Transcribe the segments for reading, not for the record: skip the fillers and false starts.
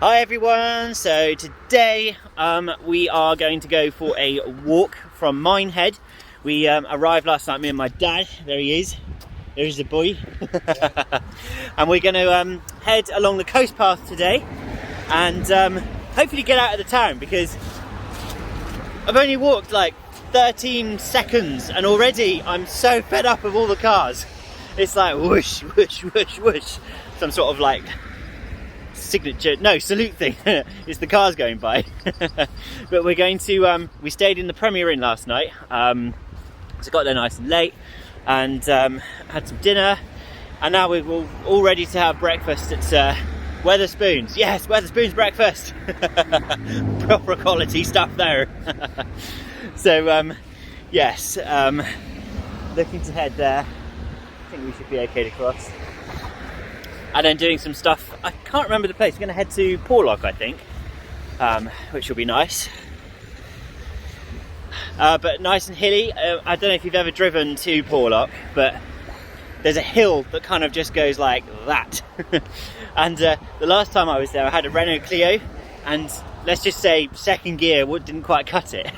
Hi everyone, so today we are going to go for a walk from Minehead. We arrived last night, me and my dad. There he is, there's the boy. And we're going to head along the coast path today and hopefully get out of the town, because I've only walked like 13 seconds and already I'm so fed up of all the cars. It's like whoosh, whoosh, whoosh, whoosh. Some sort of like salute thing. It's the cars going by. But we're going to we stayed in the Premier Inn last night, so got there nice and late and had some dinner, and now we're all ready to have breakfast at Wetherspoons. Yes, Wetherspoons breakfast. Proper quality stuff there. So yes, looking to head there. I think we should be okay to cross. And then doing some stuff, I can't remember the place. We're going to head to Porlock, I think, which will be nice. But nice and hilly. I don't know if you've ever driven to Porlock, but there's a hill that kind of just goes like that. And the last time I was there, I had a Renault Clio, and let's just say second gear didn't quite cut it.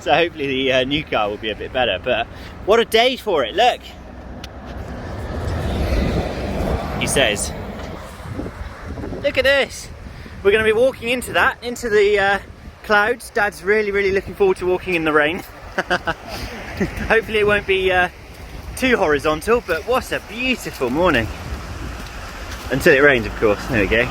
So hopefully the new car will be a bit better. But what a day for it, look! He says, look at this. We're going to be walking into the clouds. Dad's really looking forward to walking in the rain. Hopefully it won't be too horizontal, but what a beautiful morning. Until it rains, of course. There we go.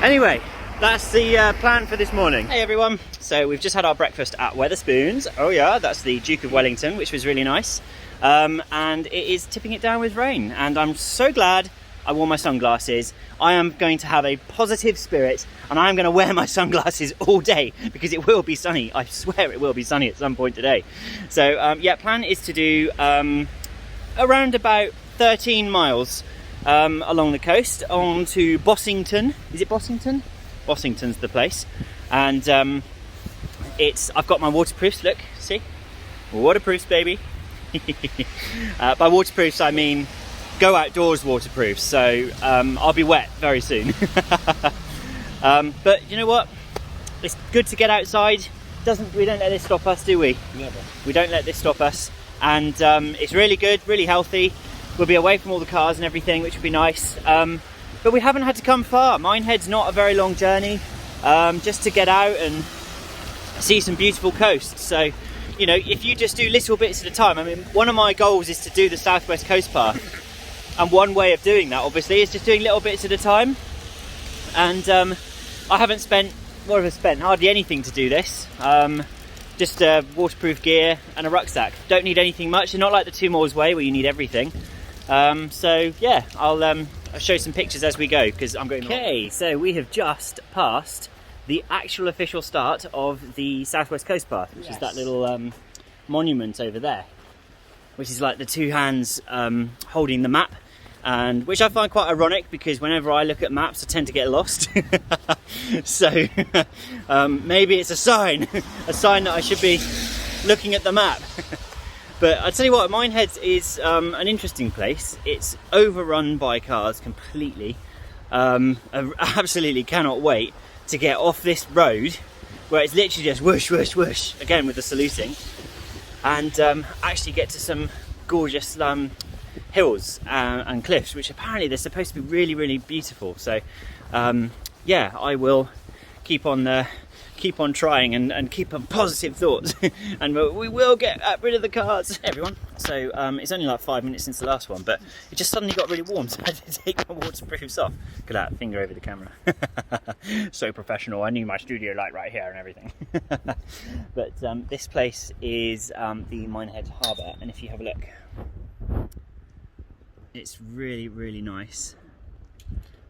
Anyway, that's the plan for this morning. Hey everyone, so we've just had our breakfast at Wetherspoons. Oh yeah, that's the Duke of Wellington, which was really nice. And it is tipping it down with rain, and I'm so glad I wore my sunglasses. I am going to have a positive spirit, and I am going to wear my sunglasses all day, because it will be sunny. I swear it will be sunny at some point today. So yeah, plan is to do around about 13 miles along the coast on to Bossington. Is it Bossington? Bossington's the place. And I've got my waterproofs, look, see? Waterproofs, baby. By waterproofs I mean go outdoors waterproofs, so I'll be wet very soon. But you know what, it's good to get outside. We don't let this stop us, do we? Never. We don't let this stop us, and it's really good, really healthy. We'll be away from all the cars and everything, which would be nice. But we haven't had to come far. Minehead's not a very long journey, just to get out and see some beautiful coasts. So you know, if you just do little bits at a time. I mean, one of my goals is to do the Southwest Coast Path, and one way of doing that obviously is just doing little bits at a time. And I haven't spent, what have I spent? Hardly anything to do this. Just waterproof gear and a rucksack. Don't need anything much. They're not like the Two Moors Way where you need everything. So yeah, I'll show you some pictures as we go, because I'm going. Okay, so we have just passed the actual official start of the Southwest Coast Path, which is that little monument over there, which is like the two hands holding the map, and which I find quite ironic, because whenever I look at maps I tend to get lost. So maybe it's a sign that I should be looking at the map. But I tell you what, Minehead is an interesting place. It's overrun by cars completely. I absolutely cannot wait to get off this road where it's literally just whoosh, whoosh, whoosh, again with the saluting, and actually get to some gorgeous hills and cliffs, which apparently they're supposed to be really beautiful. So yeah, I will keep on trying and keep on positive thoughts. And we will get rid of the cars. Hey everyone, so it's only like 5 minutes since the last one, but it just suddenly got really warm, so I had to take my waterproofs off. Look at that, finger over the camera. So professional. I need my studio light right here and everything. But this place is the Minehead Harbour, and if you have a look, it's really nice.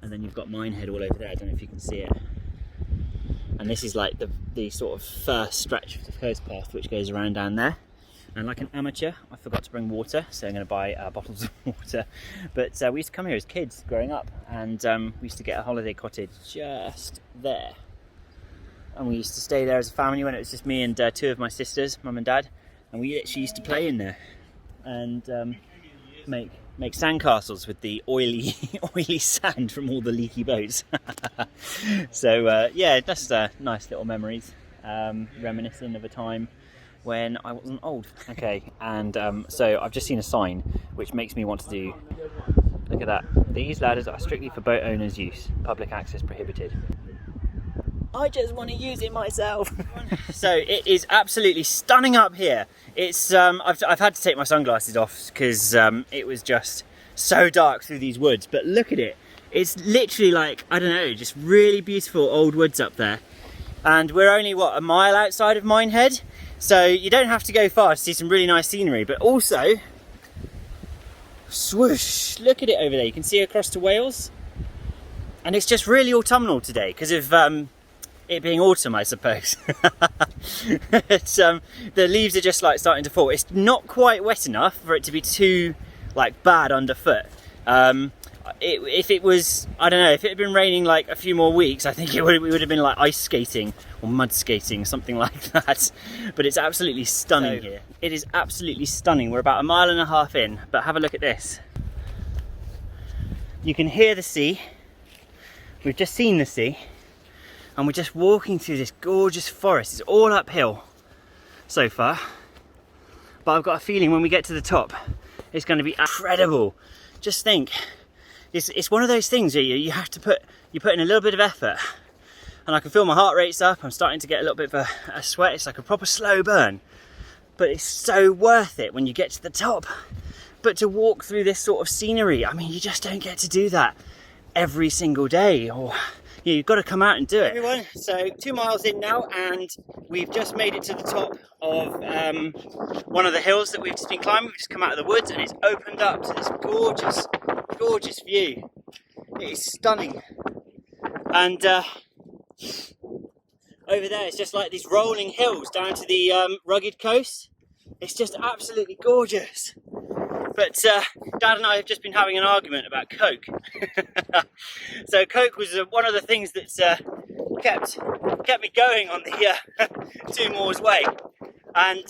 And then you've got Minehead all over there. I don't know if you can see it. And this is like the sort of first stretch of the coast path, which goes around down there. And like an amateur, I forgot to bring water, so I'm going to buy bottles of water. But we used to come here as kids growing up, and we used to get a holiday cottage just there. And we used to stay there as a family when it was just me and two of my sisters, mum and dad. And we actually used to play in there and make make sandcastles with the oily sand from all the leaky boats. So yeah, just nice little memories, reminiscing of a time when I wasn't old. Okay, and so I've just seen a sign which makes me want to do, look at that, these ladders are strictly for boat owners' use, public access prohibited. I just want to use it myself. So it is absolutely stunning up here. It's I've had to take my sunglasses off because it was just so dark through these woods, but look at it. It's literally like, I don't know, just really beautiful old woods up there. And we're only, what, a mile outside of Minehead? So you don't have to go far to see some really nice scenery, but also, swoosh, look at it over there. You can see across to Wales. And it's just really autumnal today because of it being autumn, I suppose. It's, the leaves are just like starting to fall. It's not quite wet enough for it to be too like bad underfoot. If it was, I don't know, if it had been raining like a few more weeks, I think we would have been like ice skating or mud skating, something like that. But it's absolutely stunning here. It is absolutely stunning. We're about 1.5 miles in, but have a look at this. You can hear the sea. We've just seen the sea. And we're just walking through this gorgeous forest. It's all uphill so far, but I've got a feeling when we get to the top, it's going to be incredible. Just think, it's one of those things where you have to put in a little bit of effort, and I can feel my heart rate's up. I'm starting to get a little bit of a sweat. It's like a proper slow burn, but it's so worth it when you get to the top. But to walk through this sort of scenery, I mean, you just don't get to do that every single day, or you've got to come out and do it. Everyone, so 2 miles in now, and we've just made it to the top of one of the hills that we've just been climbing. We've just come out of the woods and it's opened up to this gorgeous, gorgeous view. It is stunning. And over there it's just like these rolling hills down to the rugged coast. It's just absolutely gorgeous. But Dad and I have just been having an argument about Coke. So Coke was one of the things that kept me going on the 2 Moors way. And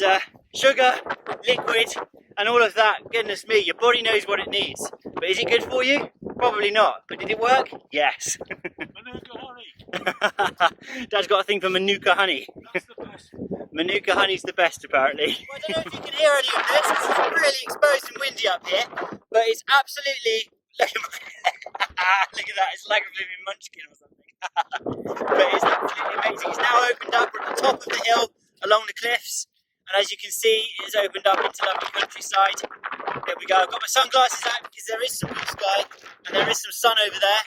sugar, liquid, and all of that, goodness me, your body knows what it needs. But is it good for you? Probably not. But did it work? Yes. Manuka honey. Dad's got a thing for Manuka honey. That's the best. Manuka honey's the best, apparently. Well, I don't know if you can hear any of this, because it's really exposed and windy up here, but it's absolutely... Look at that, it's like a living munchkin or something. But it's absolutely amazing. It's now opened up. We're at the top of the hill, along the cliffs, and as you can see, it's opened up into lovely countryside. There we go. I've got my sunglasses out because there is some blue sky, and there is some sun over there.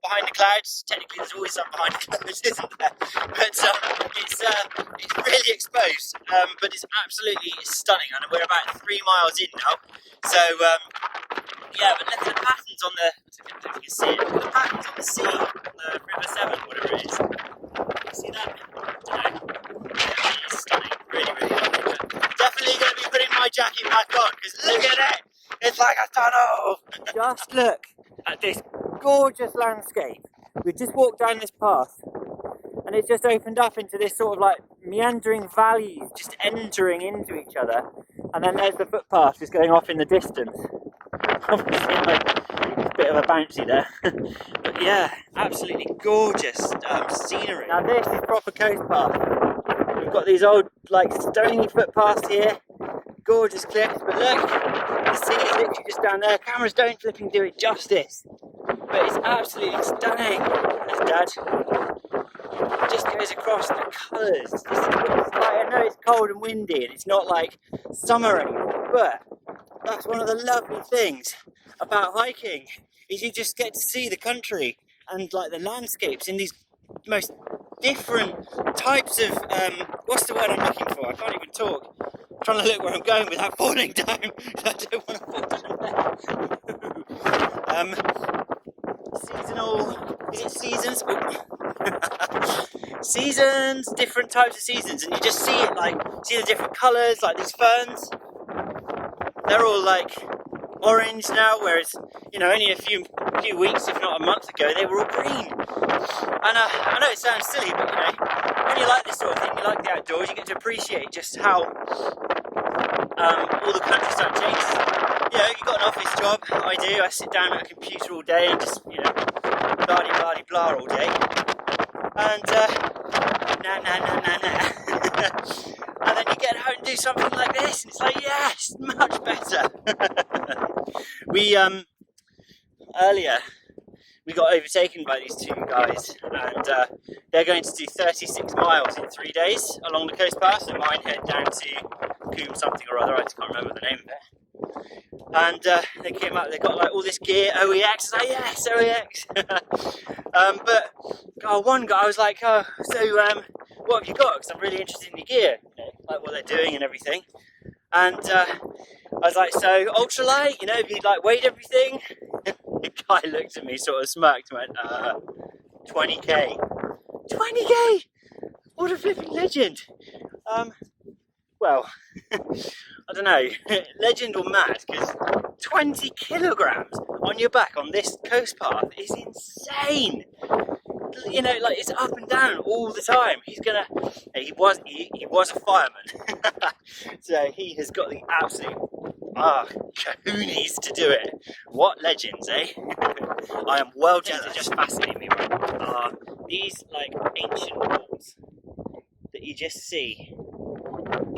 Behind the clouds. Technically there's always sun behind the clouds, isn't there? But it's really exposed, but it's absolutely stunning, and we're about 3 miles in now. So yeah, but look at the patterns on the, I don't know if you can see it, look at the patterns on the sea, on the River Severn, whatever it is. Can you see that? I don't know. It is stunning, really, really lovely. But definitely going to be putting my jacket back on, because look at it! It's like a tunnel! Just look at this gorgeous landscape. We've just walked down this path and it's just opened up into this sort of like meandering valleys just entering into each other, and then there's the footpath just going off in the distance. Obviously like a bit of a bouncy there. But yeah, absolutely gorgeous scenery. Now this is proper coast path. We've got these old like stony footpaths here, gorgeous cliffs, but look, the sea is literally just down there. Cameras don't flipping do it justice. But it's absolutely stunning. There's Dad. It just goes across the colours. I know it's cold and windy and it's not like summer anymore, but that's one of the lovely things about hiking, is you just get to see the country and like the landscapes in these most different types of, what's the word I'm looking for? I can't even talk. I'm trying to look where I'm going without falling down. I don't want to fall down there. Seasonal, is it seasons? Seasons, different types of seasons, and you just see it, like, see the different colours, like these ferns. They're all like orange now, whereas, you know, only a few weeks, if not a month ago, they were all green. And I know it sounds silly, but you know, when you like this sort of thing, you like the outdoors, you get to appreciate just how all the countryside changes. You know, you've got an office job I do. I sit down at a computer all day and just, you know, blah all day. And and then you get out and do something like this, and it's like, yes, much better. We earlier we got overtaken by these two guys, and they're going to do 36 miles in 3 days along the coast path, so Minehead down to Coombe something or other, I just can't remember the name of it. And they came up, they got like all this gear, OEX, like, yes, OEX. But one guy, I was like, oh, so what have you got? Because I'm really interested in your gear, you know, like what they're doing and everything. And I was like, so ultralight, you know, have you like weighed everything? The guy looked at me, sort of smirked, and went, 20k. 20k? What a flipping legend. Well, I don't know, legend or mad, because 20 kilograms on your back on this coast path is insane. You know, like, it's up and down all the time. He was a fireman, so he has got the absolute kahoonies to do it. What legends, eh? I am well jealous. It just fascinates me, right? These like ancient walls that you just see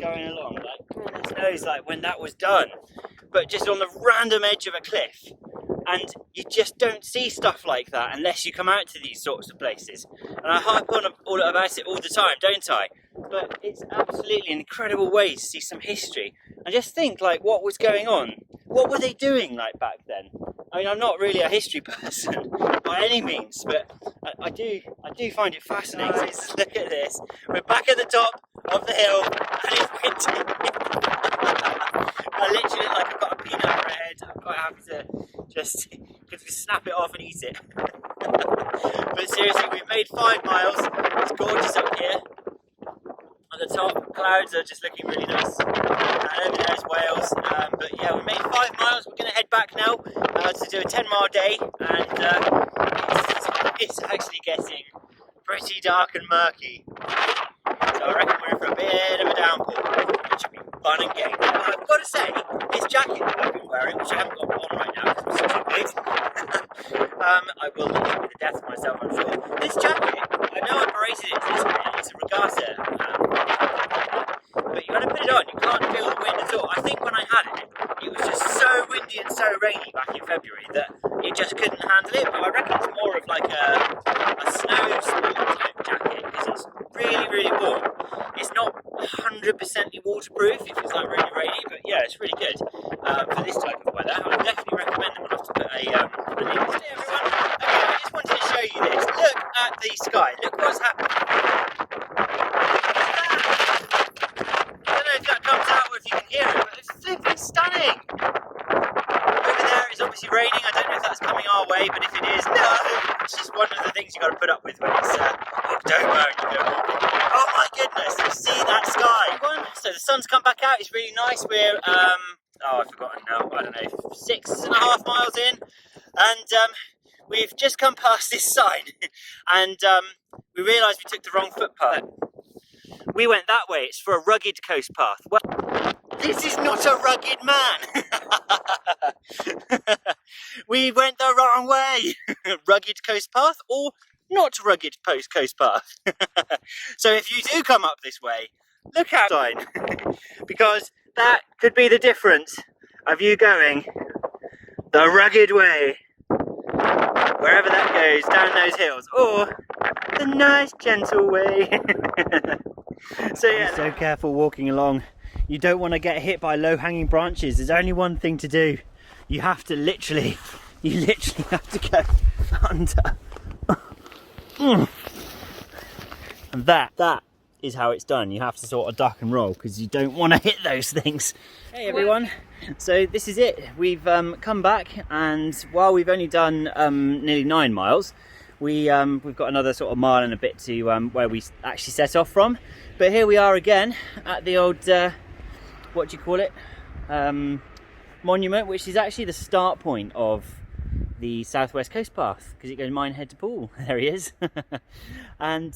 going along, like goodness knows, like when that was done, but just on the random edge of a cliff. And you just don't see stuff like that unless you come out to these sorts of places. And I harp on all about it all the time, don't I? But it's absolutely an incredible way to see some history. And just think, like, what was going on? What were they doing, like, back then? I mean, I'm not really a history person by any means, but I do find it fascinating. Guys, look at this. We're back at the top of the hill, and it's winter. I literally, like, I've got a peanut for a head. I'm quite happy to just snap it off and eat it. But seriously, we've made 5 miles. It's gorgeous up here. On the top, clouds are just looking really nice. And over there is Wales. But yeah, we made 5 miles. We're going to head back now to do a 10-mile day. And it's actually getting pretty dark and murky. So I reckon we're in for a bit of a downpour, which should be fun and game. But I've got to say, this jacket that I've been wearing, which I haven't got on right now because I'm such a bit, I will not be the death of myself, I'm sure. This jacket, I know I berated it this way, it's a regatta, but you got to put it on, you can't feel the wind at all. I think when I had it, it was just so windy and so rainy back in February that it just couldn't handle it, but I reckon it's more of like a snow sport type jacket, because it's really, really warm. It's not 100% waterproof if it's like really rainy, but yeah, it's really good for this type of weather. I definitely recommend them. I'll have to put a link. Hey everyone, okay, I just wanted to show you this. Look at the sky. Look what's happening. I don't know if that comes out or if you can hear it, but it's flipping stunning. Over there it's obviously raining. I don't know if that's coming our way, but if it is, no, it's just one of the things you got to put up with when it's October and you go walking. Oh my goodness, you see that sky? So the sun's come back out, it's really nice. We're, I've forgotten now, I don't know, 6.5 miles in, and we've just come past this sign, and we realised we took the wrong footpath. We went that way, it's for a rugged coast path. Well, this is not a rugged man! We went the wrong way! Rugged coast path, or not rugged coast path. So if you do come up this way, look out sign, because that could be the difference of you going the rugged way, wherever that goes, down those hills, or the nice gentle way. So yeah, be so careful walking along. You don't want to get hit by low-hanging branches. There's only one thing to do. You have to literally have to go under. And that is how it's done. You have to sort of duck and roll because you don't want to hit those things. Hey everyone, so this is it. We've come back, and while we've only done nearly 9 miles, we've got another sort of mile and a bit to where we actually set off from. But here we are again at the old what do you call it, monument, which is actually the start point of the Southwest Coast Path, because it goes Minehead to Poole. There he is. And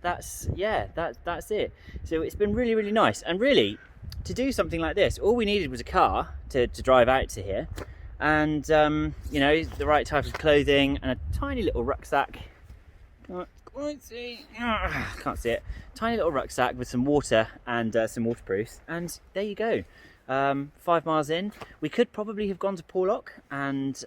that's it. So it's been really, really nice. And really, to do something like this, all we needed was a car to drive out to here, and you know, the right type of clothing and a tiny little rucksack. Can't quite see. Can't see it. Tiny little rucksack with some water and some waterproofs, and there you go. 5 miles in, we could probably have gone to Porlock and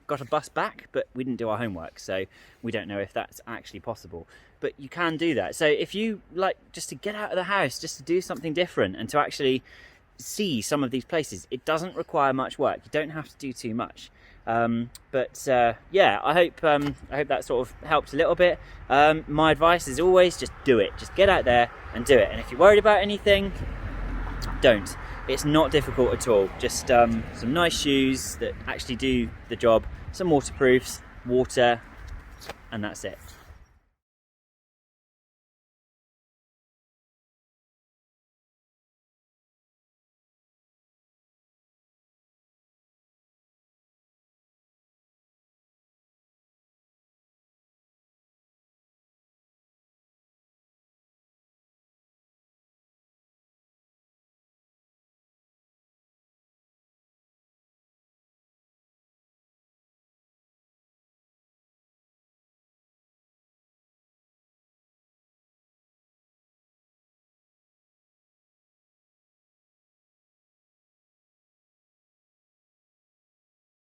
got a bus back, but we didn't do our homework, so we don't know if that's actually possible. But you can do that. So if you like just to get out of the house, just to do something different and to actually see some of these places, it doesn't require much work. You don't have to do too much. Yeah, I hope that sort of helped a little bit. My advice is always just do it. Just get out there and do it. And if you're worried about anything, don't. It's not difficult at all. Just some nice shoes that actually do the job, some waterproofs, water, and that's it.